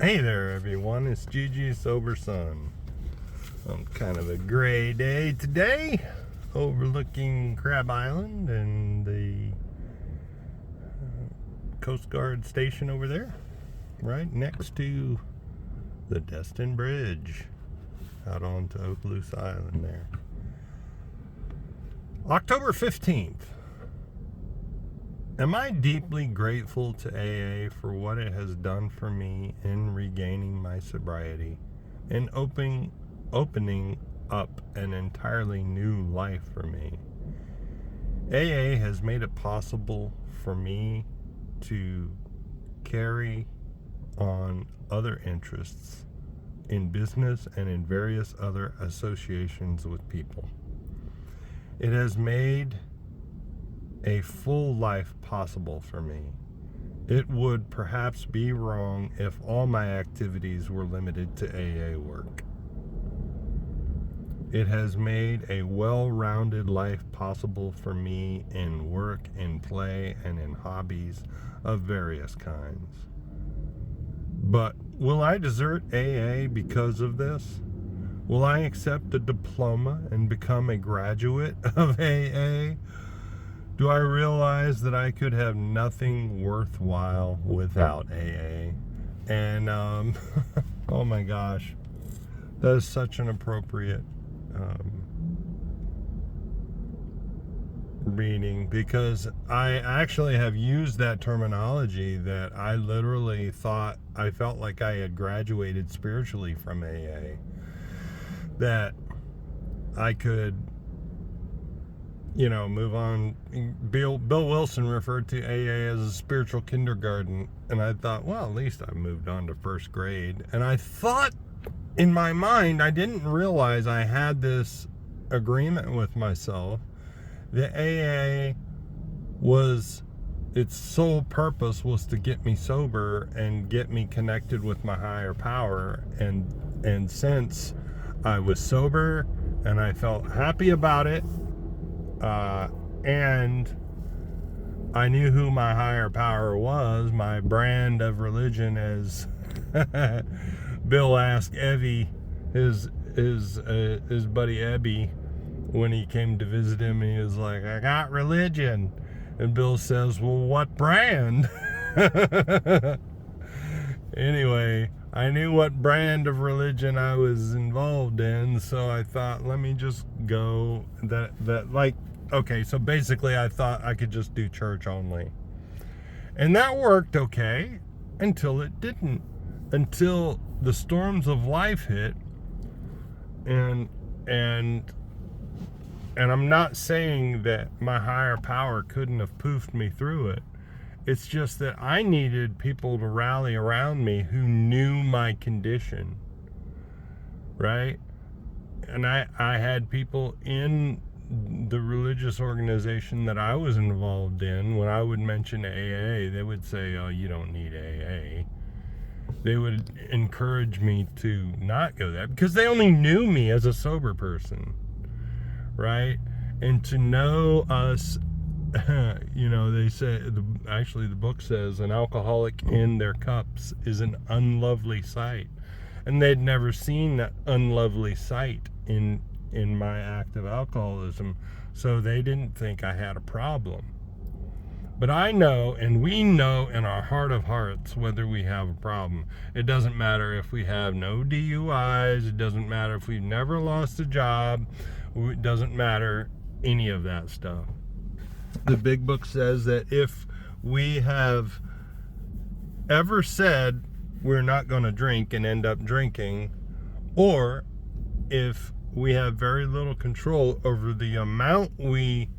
Hey there, everyone. It's Gigi Sober Sun. On kind of a gray day today, overlooking Crab Island and the Coast Guard station over there, right next to the Destin Bridge, out onto Okaloosa Island there. October 15th. Am I deeply grateful to AA for what it has done for me in regaining my sobriety and opening up an entirely new life for me? AA has made it possible for me to carry on other interests in business and in various other associations with people. It has made a full life possible for me. It would perhaps be wrong if all my activities were limited to AA work. It has made a well-rounded life possible for me in work, in play, and in hobbies of various kinds. But will I desert AA because of this? Will I accept a diploma and become a graduate of AA? Do I realize that I could have nothing worthwhile without AA? And, oh my gosh, that is such an appropriate reading, because I actually have used that terminology that I literally thought, I felt like I had graduated spiritually from AA. That I could, move on. Bill Wilson referred to AA as a spiritual kindergarten, and I thought, well, at least I moved on to first grade. And I thought in my mind, I didn't realize I had this agreement with myself that AA was, its sole purpose was to get me sober and get me connected with my higher power. And since I was sober and I felt happy about it, and I knew who my higher power was, my brand of religion, as Bill asked Evie, his buddy Ebby, when he came to visit him, he was like, I got religion. And Bill says, well, what brand? Anyway, I knew what brand of religion I was involved in, so I thought, let me just go okay, so basically I thought I could just do church only. And that worked okay until it didn't. Until the storms of life hit, and I'm not saying that my higher power couldn't have poofed me through it. It's just that I needed people to rally around me who knew my condition, right? And I had people in the religious organization that I was involved in. When I would mention AA, they would say, oh, you don't need AA. They would encourage me to not go there because they only knew me as a sober person, right? And to know us, they say, the book says, an alcoholic in their cups is an unlovely sight. And they'd never seen that unlovely sight in my act of alcoholism, so they didn't think I had a problem. But I know, and we know in our heart of hearts, whether we have a problem. It doesn't matter if we have no DUIs, it doesn't matter if we've never lost a job, it doesn't matter any of that stuff. The big book says that if we have ever said we're not going to drink and end up drinking, or if we have very little control over the amount we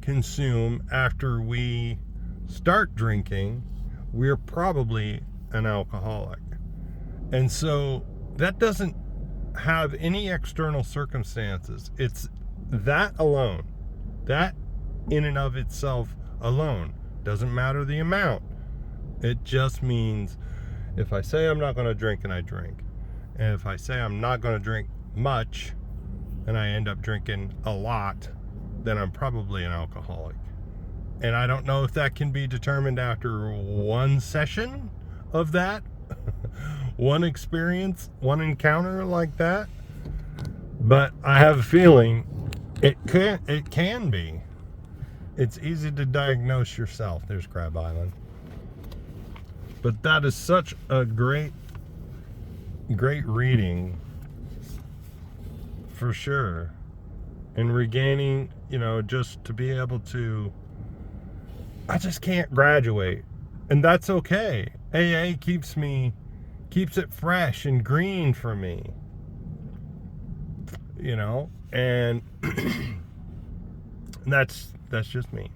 consume after we start drinking, we're probably an alcoholic. And so that doesn't have any external circumstances. It's that alone. That in and of itself alone. Doesn't matter the amount. It just means if I say I'm not going to drink and I drink, and if I say I'm not going to drink much and I end up drinking a lot, then I'm probably an alcoholic. And I don't know if that can be determined after one session of that one experience, one encounter like that. But I have a feeling it can be. It's easy to diagnose yourself. There's Crab Island. But that is such a great reading for sure. And regaining, just to be able to, I just can't graduate. And that's okay. AA keeps it fresh and green for me. And that's just me.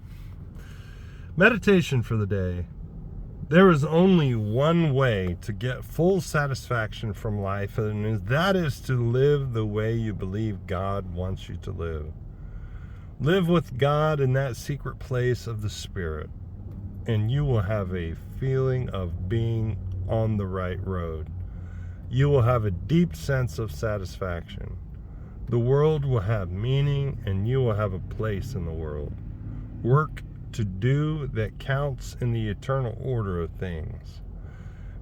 Meditation for the day. There is only one way to get full satisfaction from life, and that is to live the way you believe God wants you to live. Live with God in that secret place of the Spirit, and you will have a feeling of being on the right road. You will have a deep sense of satisfaction. The world will have meaning, and you will have a place in the world. Work to do that counts in the eternal order of things.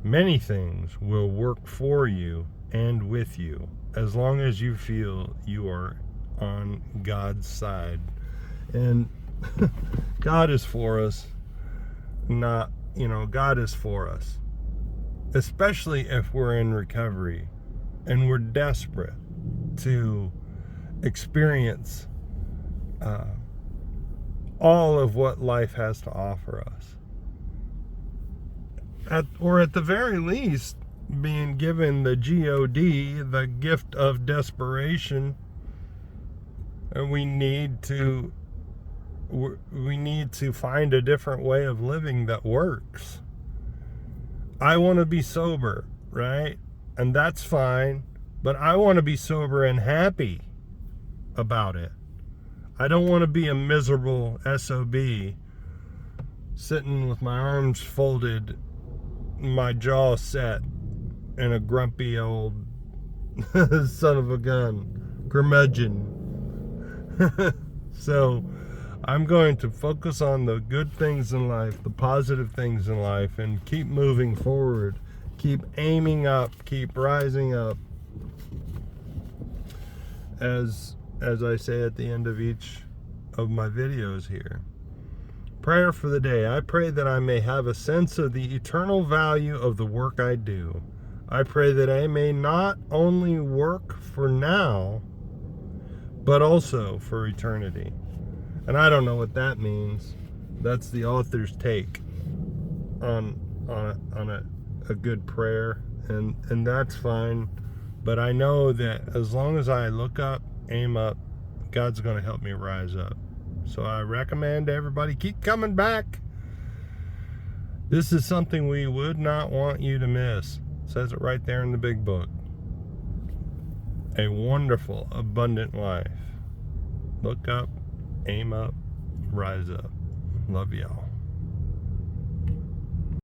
Many things will work for you and with you, as long as you feel you are on God's side. And God is for us, God is for us. Especially if we're in recovery and we're desperate to experience all of what life has to offer us. Or at the very least, being given the GOD, the gift of desperation, and we need to find a different way of living that works. I want to be sober, right? And that's fine, but I want to be sober and happy about it. I don't want to be a miserable SOB sitting with my arms folded, my jaw set, and a grumpy old son of a gun, curmudgeon. So I'm going to focus on the good things in life, the positive things in life, and keep moving forward. Keep aiming up, keep rising up. As I say at the end of each of my videos here. Prayer for the day. I pray that I may have a sense of the eternal value of the work I do. I pray that I may not only work for now, but also for eternity. And I don't know what that means. That's the author's take on a good prayer, and that's fine. But I know that as long as I look up, aim up, God's going to help me rise up. So I recommend everybody keep coming back. This is something we would not want you to miss. It says it right there in the big book. A wonderful, abundant life. Look up, aim up, rise up. Love y'all.